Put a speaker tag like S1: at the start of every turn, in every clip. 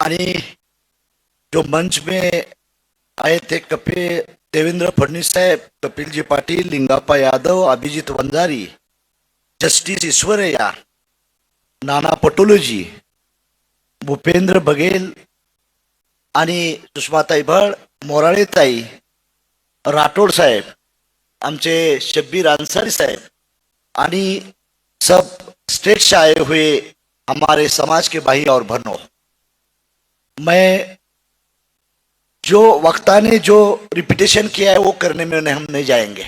S1: आणि जो मंच में आए थे देवेंद्र फडणवीस साहेब, कपिलजी पाटील, लिंगाप्पा यादव, अभिजित वंजारी, जस्टिस ईश्वरैया, नाना पटोलेजी, भूपेंद्र बघेल आणि सुषमाताई भट, मोराळेताई, राठोड साहेब, आमचे शब्बीर अंसारी साहेब आणि सब स्टेट से आए हुए हमारे समाज के भाई और बहनों, मैं जो वक्ता ने जो रिपीटेशन किया है वो करने में हम नहीं जाएंगे।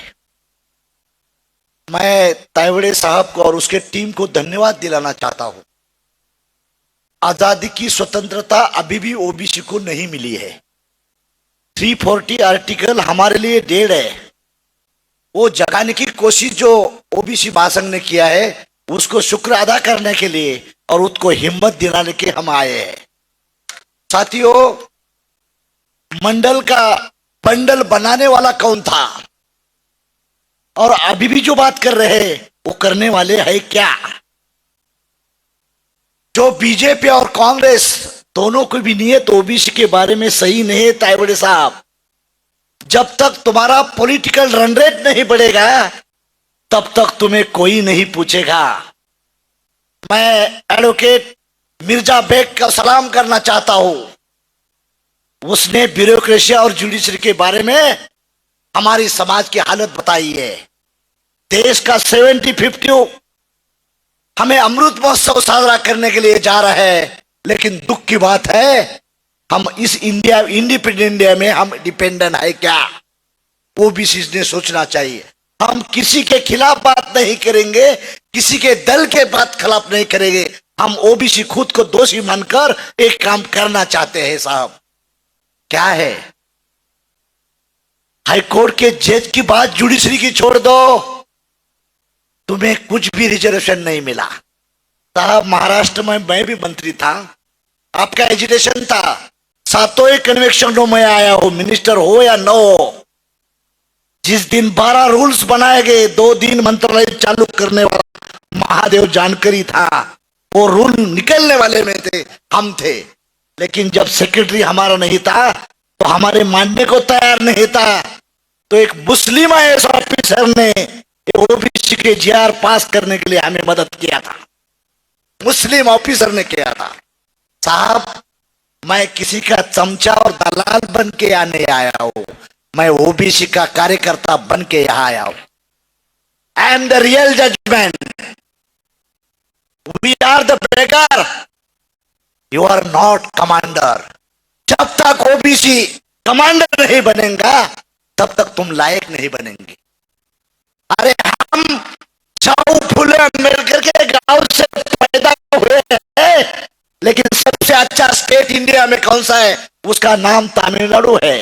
S1: मैं तायवड़े साहब को और उसके टीम को धन्यवाद दिलाना चाहता हूं। आजादी की स्वतंत्रता अभी भी ओबीसी को नहीं मिली है। 340 आर्टिकल हमारे लिए डेढ़ है। वो जगाने की कोशिश जो ओबीसी महासंघ ने किया है उसको शुक्र अदा करने के लिए और उसको हिम्मत दिलाने के हम आए हैं। साथियों, मंडल का बंडल बनाने वाला कौन था और अभी भी जो बात कर रहे हैं वो करने वाले है क्या? जो बीजेपी और कांग्रेस दोनों की भी नियत ओबीसी के बारे में सही नहीं है तायवड़े साहब। जब तक तुम्हारा पॉलिटिकल रन रेट नहीं बढ़ेगा तब तक तुम्हें कोई नहीं पूछेगा। मैं एडवोकेट मिर्जा बेग का सलाम करना चाहता हूं। उसने ब्यूरोक्रेसी और जुडिशरी के बारे में हमारी समाज की हालत बताई है। देश का 70-50 हमें अमृत महोत्सव साजरा करने के लिए जा रहा है, लेकिन दुख की बात है हम इस इंडिपेंडेंट इंडिया में हम डिपेंडेंट है क्या? वो भी चीज सोचना चाहिए। हम किसी के खिलाफ बात नहीं करेंगे, किसी के दल के बात खिलाफ नहीं करेंगे। हम ओबीसी खुद को दोषी मानकर एक काम करना चाहते हैं साहब। क्या है? हाईकोर्ट के जज की बात जुडिशरी की छोड़ दो, तुम्हें कुछ भी रिजर्वेशन नहीं मिला साहब। महाराष्ट्र में मैं भी मंत्री था, आपका एजुटेशन था, सातों ही कन्वेक्शनों में आया हो, मिनिस्टर हो या न हो। जिस दिन 12 रूल्स बनाए गए, 2 दिन मंत्रालय चालू करने वाला महादेव जानकारी था, वो रूल निकलने वाले में थे, हम थे। लेकिन जब सेक्रेटरी हमारा नहीं था तो हमारे मानने को तैयार नहीं था, तो एक मुस्लिम आईएएस ऑफिसर ने ओबीसी के जीआर पास करने के लिए हमें मदद किया था। मुस्लिम ऑफिसर ने किया था साहब। मैं किसी का चमचा और दलाल बन के यहाँ नहीं आया हूं, मैं ओबीसी का कार्यकर्ता बन के यहां आया हूं। I am the real judgement, we are the beggar, you are not commander. जब तक ओबीसी कमांडर नहीं बनेगा तब तक तुम लायक नहीं बनेंगे। अरे हम साऊ फुले अम्बेडकर के गांव से पैदा हुए हैं, लेकिन सबसे अच्छा स्टेट इंडिया में कौन सा है? उसका नाम तमिलनाडु है।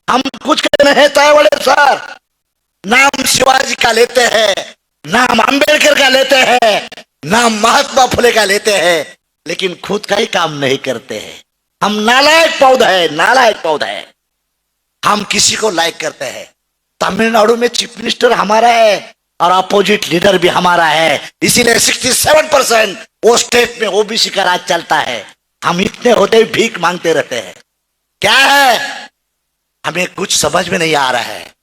S1: हम कुछ कहते हैं तायवड़े सर, नाम शिवाजी का लेते हैं, नाम अंबेडकर का लेते हैं, नाम महात्मा फुले का लेते हैं, लेकिन खुद का ही काम नहीं करते हैं। हम नालायक पौधा है, नालायक पौधा है। हम किसी को लायक करते हैं। तमिलनाडु में चीफ मिनिस्टर हमारा है और अपोजिट लीडर भी हमारा है, इसीलिए 67% वो स्टेट में ओबीसी का राज चलता है। हम इतने होते ही भीख मांगते रहते हैं। क्या है? हमें कुछ समझ में नहीं आ रहा है।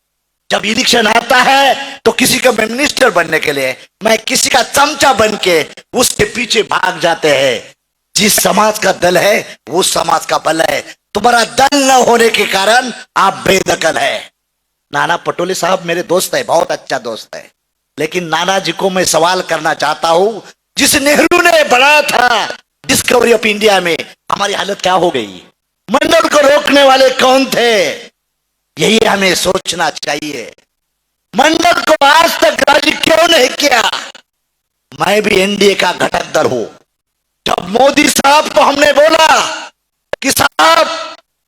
S1: जब इलेक्शन आता है तो किसी का मिनिस्टर बनने के लिए मैं किसी का चमचा बन के उसके पीछे भाग जाते हैं। जिस समाज का दल है वो समाज का बल है। तुम्हारा दल न होने के कारण आप बेदखल है। नाना पटोले साहब मेरे दोस्त है, बहुत अच्छा दोस्त है, लेकिन नाना जी को मैं सवाल करना चाहता हूं, जिस नेहरू ने बनाया था डिस्कवरी ऑफ इंडिया में, हमारी हालत क्या हो गई? मंडल को रोकने वाले कौन थे? यही हमें सोचना चाहिए। मंडल को आज तक राजी क्यों नहीं किया? मैं भी एनडीए का घटक दल हूं। जब मोदी साहब को हमने बोला कि साहब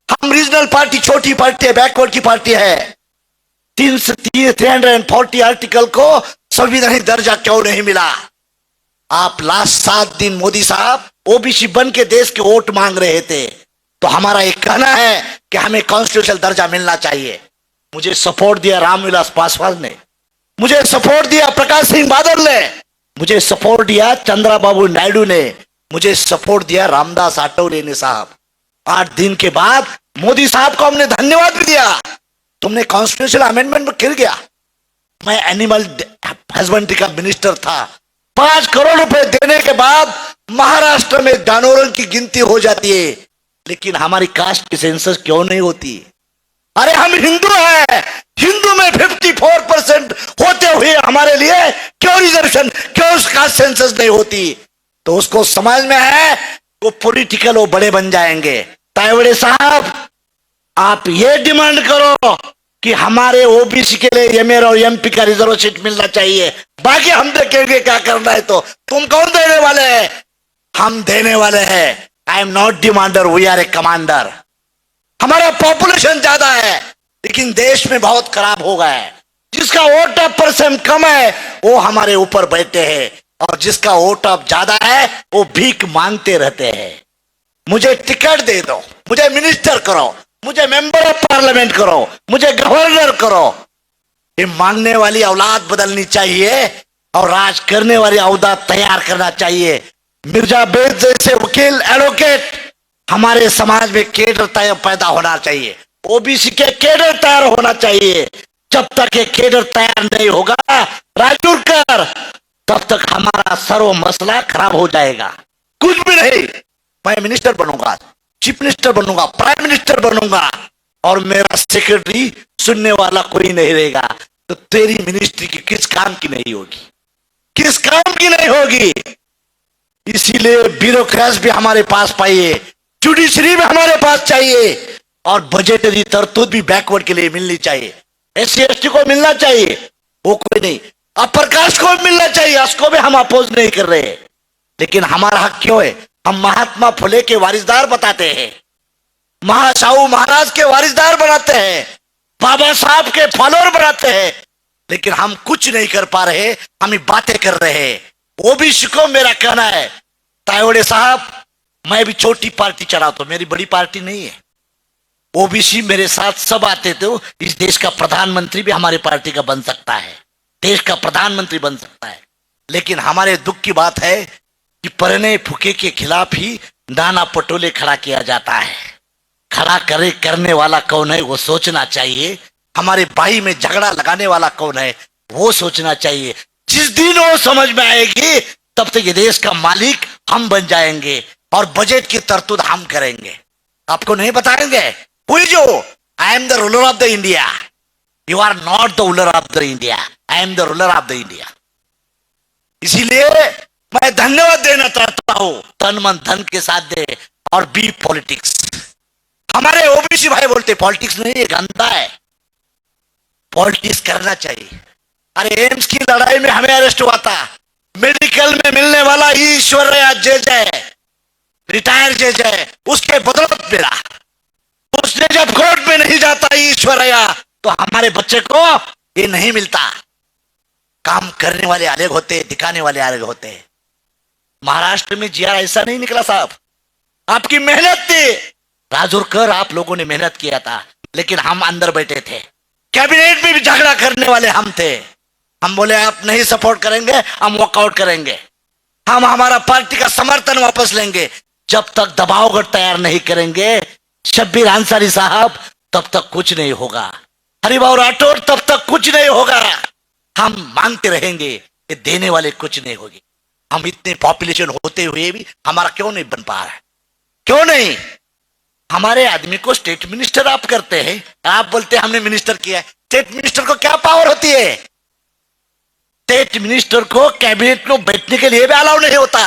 S1: हम रीजनल पार्टी, छोटी पार्टी है, बैकवर्ड की पार्टी है, 340 आर्टिकल को संवैधानिक दर्जा क्यों नहीं मिला? आप लास्ट 7 दिन मोदी साहब ओबीसी बन के देश के वोट मांग रहे थे, तो हमारा एक कहना है कि हमें कॉन्स्टिट्यूशनल दर्जा मिलना चाहिए। मुझे सपोर्ट दिया रामविलास पासवान ने, मुझे सपोर्ट दिया प्रकाश सिंह बादल ने, मुझे सपोर्ट दिया चंद्रबाबू नायडू ने, मुझे सपोर्ट दिया रामदास आठवले साहब। 8 दिन के बाद मोदी साहब को हमने धन्यवाद भी दिया। तुमने कॉन्स्टिट्यूशनल अमेंडमेंट में गिर गया। मैं एनिमल हस्बेंड्री का मिनिस्टर था। 5 करोड़ रुपए देने के बाद महाराष्ट्र में जानवरों की गिनती हो जाती है, लेकिन हमारी कास्ट की सेंसस क्यों नहीं होती? अरे हम हिंदू हैं, हिंदू में 54% होते हुए हमारे लिए क्यों रिजर्वेशन, क्यों कास्ट सेंसस नहीं होती? तो उसको समझ में है वो पॉलिटिकल वो बड़े बन जाएंगे। तायवड़े साहब, आप ये डिमांड करो कि हमारे ओबीसी के लिए एमए और एमपी का रिजर्वेशन मिलना चाहिए, बाकी हम देखेंगे क्या करना है। तो तुम कौन देने वाले हैं? हम देने वाले हैं। I am not demander, we are a commander. हमारा पॉपुलेशन ज्यादा है लेकिन देश में बहुत खराब हो गया है। जिसका वोट ऑफ परसेंट कम है वो हमारे ऊपर बैठे हैं, और जिसका वोट ऑफ ज्यादा है वो भीख मांगते रहते हैं। मुझे टिकट दे दो, मुझे मिनिस्टर करो, मुझे मेंबर ऑफ पार्लियामेंट करो, मुझे गवर्नर करो। ये मांगने वाली औलाद बदलनी चाहिए और राज करने वाली औलाद तैयार करना चाहिए। मिर्जा बेद जैसे वकील, एडवोकेट हमारे समाज में केडर पैदा होना चाहिए। ओबीसी के केडर तैयार होना चाहिए। जब तक ये केडर तैयार नहीं होगा राजूरकर, तब तक हमारा सर्व मसला खराब हो जाएगा। कुछ भी नहीं। मैं मिनिस्टर बनूंगा, चीफ मिनिस्टर बनूंगा, प्राइम मिनिस्टर बनूंगा, और मेरा सेक्रेटरी सुनने वाला कोई नहीं रहेगा। तो तेरी मिनिस्ट्री की किस काम की नहीं होगी? किस काम की नहीं होगी? इसीलिए ब्यूरोक्रेट्स भी हमारे पास पाइए, जुडिशरी भी हमारे पास चाहिए, और बजटरी तरतूद भी बैकवर्ड के लिए मिलनी चाहिए। एससी एसटी को मिलना चाहिए, वो कोई नहीं। अपर कास्ट को मिलना चाहिए, उसको भी हम अपोज नहीं कर रहे। लेकिन हमारा हक क्यों है? हम महात्मा फुले के वारिसदार बताते हैं, महासाहू महाराज के वारिसदार बनाते हैं, बाबा साहब के फॉलोअर बनाते हैं, लेकिन हम कुछ नहीं कर पा रहे। हम ही बातें कर रहे हैं। ओबीसी को मेरा कहना है, तायवड़े साहब, मैं भी छोटी पार्टी चलाता हूं, मेरी बड़ी पार्टी नहीं है। ओबीसी मेरे साथ सब आते थे। इस देश का प्रधानमंत्री भी हमारी पार्टी का बन सकता है, देश का प्रधानमंत्री बन सकता है। लेकिन हमारे दुख की बात है कि परने फुके के खिलाफ ही नाना पटोले खड़ा किया जाता है। खड़ा करने वाला कौन है वो सोचना चाहिए। हमारे भाई में झगड़ा लगाने वाला कौन है वो सोचना चाहिए। जिस दिन वो समझ में आएगी तब तक ये देश का मालिक हम बन जाएंगे और बजट की तरतूद हम करेंगे। आपको नहीं बताएंगे कोई जो I am the ruler of the India, you are not the ruler of the India, I am the ruler of the India. इसीलिए मैं धन्यवाद देना चाहता हूं, तन मन धन के साथ दे और बी पॉलिटिक्स। हमारे ओबीसी भाई बोलते पॉलिटिक्स नहीं, ये गंदा है, पॉलिटिक्स करना चाहिए। अरे एम्स की लड़ाई में हमें अरेस्ट हुआ था, मेडिकल में मिलने वाला ईश्वरैया जज है, रिटायर जज है, उसके बदौलत मिला। उसने जब कोर्ट में नहीं जाता ईश्वरैया तो हमारे बच्चे को ये नहीं मिलता। काम करने वाले अलग होते, दिखाने वाले अलग होते। महाराष्ट्र में जीआर ऐसा नहीं निकला साहब, आपकी मेहनत थी। राजूरकर आप लोगों ने मेहनत किया था, लेकिन हम अंदर बैठे थे। कैबिनेट में भी झगड़ा करने वाले हम थे। हम बोले आप नहीं सपोर्ट करेंगे, हम वॉकआउट करेंगे, हम हमारा पार्टी का समर्थन वापस लेंगे। जब तक दबावगढ़ तैयार नहीं करेंगे शब्बीर अंसारी साहब, तब तक कुछ नहीं होगा। हरिभाऊ राठौड़, तब तक कुछ नहीं होगा। हम मांगते रहेंगे, ये देने वाले कुछ नहीं होगी। हम इतने पॉपुलेशन होते हुए भी हमारा क्यों नहीं बन पा रहा है? क्यों नहीं? हमारे आदमी को स्टेट मिनिस्टर आप करते हैं, आप बोलते हैं हमने मिनिस्टर किया है। स्टेट मिनिस्टर को क्या पावर होती है? स्टेट मिनिस्टर को कैबिनेट में बैठने के लिए भी अलाउ नहीं होता।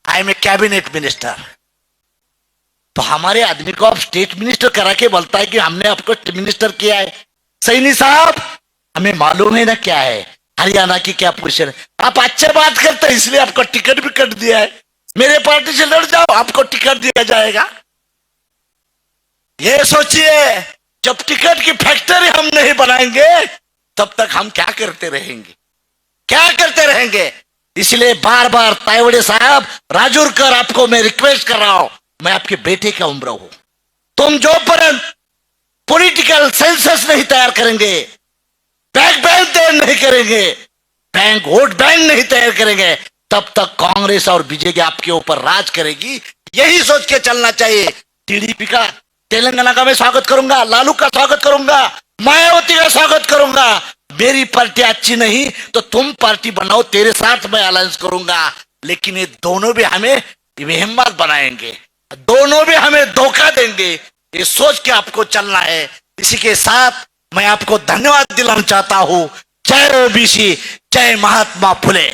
S1: I am a cabinet minister. तो हमारे आदमी को आप स्टेट मिनिस्टर करा के बोलता है कि हमने आपको मिनिस्टर किया है। सैनी साहब, हमें मालूम है ना क्या है, हरियाणा की क्या पोजीशन है। आप अच्छे बात करते हैं इसलिए आपको टिकट भी कट दिया है। मेरे पार्टी से लड़ जाओ, आपको टिकट दिया जाएगा। ये सोचिए, जब टिकट की फैक्ट्री हम नहीं बनाएंगे तब तक हम क्या करते रहेंगे, क्या करते रहेंगे? इसलिए बार बार तायवड़े साहब, राजूरकर, आपको मैं रिक्वेस्ट कर रहा हूं, मैं आपके बेटे का उम्र हूं। तुम जो परंत पॉलिटिकल सेंसस नहीं तैयार करेंगे, बैंक तैयार नहीं करेंगे, बैंक वोट बैंक नहीं तैयार करेंगे, तब तक कांग्रेस और बीजेपी आपके ऊपर राज करेगी। यही सोच के चलना चाहिए। टीडीपी का तेलंगाना का मैं स्वागत करूंगा, लालू का स्वागत करूंगा, मायावती का स्वागत करूंगा। मेरी पार्टी अच्छी नहीं तो तुम पार्टी बनाओ, तेरे साथ मैं अलायंस करूंगा। लेकिन ये दोनों भी हमें हिम्मत बनाएंगे, दोनों भी हमें धोखा देंगे। ये सोच के आपको चलना है। इसी के साथ मैं आपको धन्यवाद दिलाना चाहता हूं। जय ओबीसी, जय महात्मा फुले।